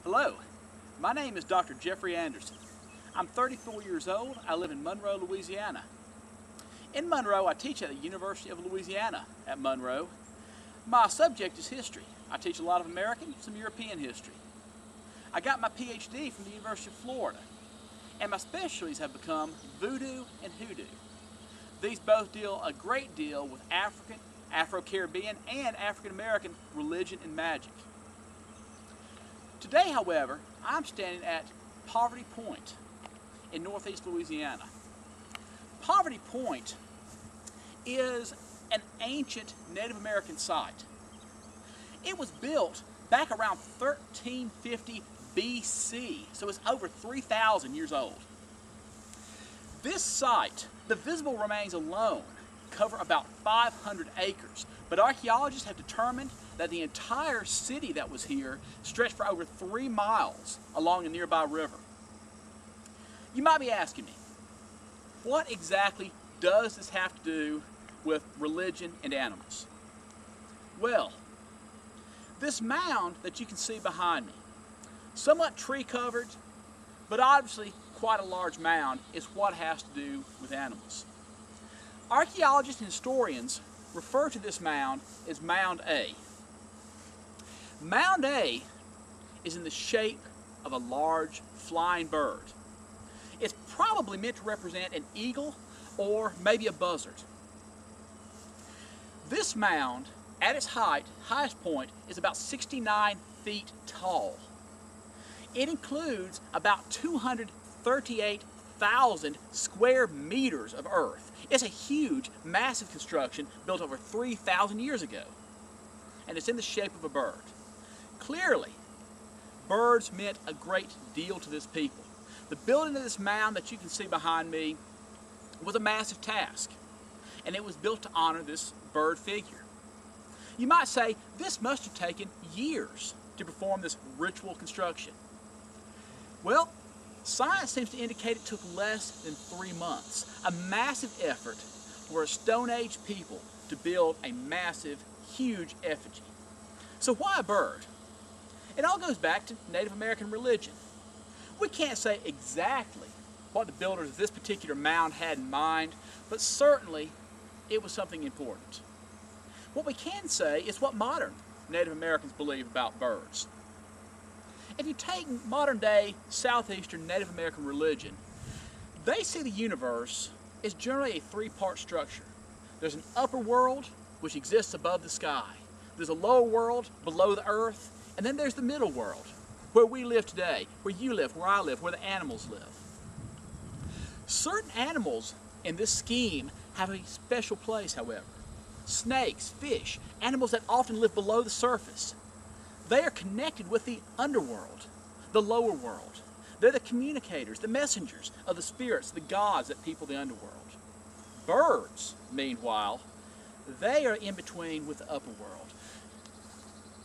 Hello, my name is Dr. Jeffrey Anderson. I'm 34 years old. I live in Monroe, Louisiana. In Monroe, I teach at the University of Louisiana at Monroe. My subject is history. I teach a lot of American, some European history. I got my PhD from the University of Florida, and my specialties have become voodoo and hoodoo. These both deal a great deal with African, Afro-Caribbean, and African-American religion and magic. Today, however, I'm standing at Poverty Point in northeast Louisiana. Poverty Point is an ancient Native American site. It was built back around 1350 BC, so it's over 3,000 years old. This site, the visible remains alone, cover about 500 acres, but archaeologists have determined that the entire city that was here stretched for over 3 miles along a nearby river. You might be asking me, what exactly does this have to do with religion and animals? Well, this mound that you can see behind me, somewhat tree covered, but obviously quite a large mound, is what has to do with animals. Archaeologists and historians refer to this mound as Mound A. Mound A is in the shape of a large flying bird. It's probably meant to represent an eagle or maybe a buzzard. This mound, at its highest point, is about 69 feet tall. It includes about 238,000 square meters of earth. It's a huge, massive construction built over 3,000 years ago. And it's in the shape of a bird. Clearly, birds meant a great deal to this people. The building of this mound that you can see behind me was a massive task, and it was built to honor this bird figure. You might say this must have taken years to perform this ritual construction. Well, science seems to indicate it took less than 3 months, a massive effort for a Stone Age people to build a massive, huge effigy. So why a bird? It all goes back to Native American religion. We can't say exactly what the builders of this particular mound had in mind, but certainly it was something important. What we can say is what modern Native Americans believe about birds. If you take modern day southeastern Native American religion, they see the universe as generally a three-part structure. There's an upper world which exists above the sky. There's a lower world below the earth, and then there's the middle world, where we live today, where you live, where I live, where the animals live. Certain animals in this scheme have a special place, however. Snakes, fish, animals that often live below the surface. They are connected with the underworld, the lower world. They're the communicators, the messengers of the spirits, the gods that people the underworld. Birds, meanwhile, they are in between with the upper world.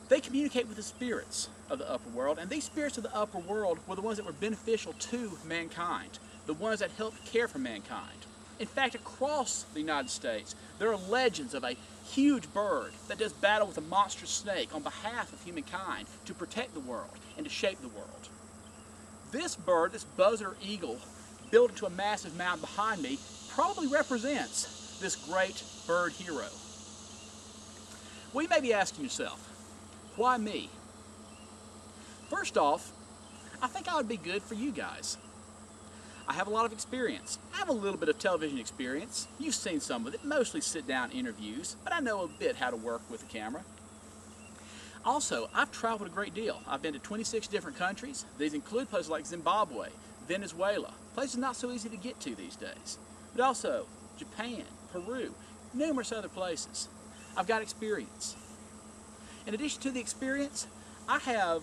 They communicate with the spirits of the upper world, and these spirits of the upper world were the ones that were beneficial to mankind, the ones that helped care for mankind. In fact, across the United States, there are legends of a huge bird that does battle with a monstrous snake on behalf of humankind to protect the world and to shape the world. This bird, this buzzard or eagle, built into a massive mound behind me, probably represents this great bird hero. Well, you may be asking yourself, why me? First off, I think I would be good for you guys. I have a lot of experience. I have a little bit of television experience. You've seen some of it, mostly sit-down interviews, but I know a bit how to work with a camera. Also, I've traveled a great deal. I've been to 26 different countries. These include places like Zimbabwe, Venezuela, places not so easy to get to these days, but also Japan, Peru, numerous other places. I've got experience. In addition to the experience, I have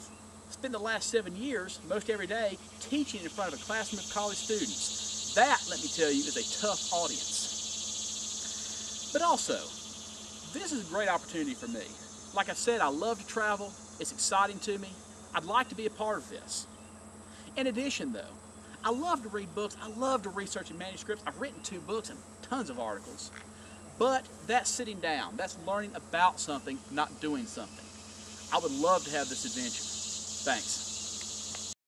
spent the last 7 years, most every day, teaching in front of a classroom of college students. That, let me tell you, is a tough audience. But also, this is a great opportunity for me. Like I said, I love to travel. It's exciting to me. I'd like to be a part of this. In addition, though, I love to read books. I love to research in manuscripts. I've written 2 books and tons of articles. But that's sitting down. That's learning about something, not doing something. I would love to have this adventure. Thanks.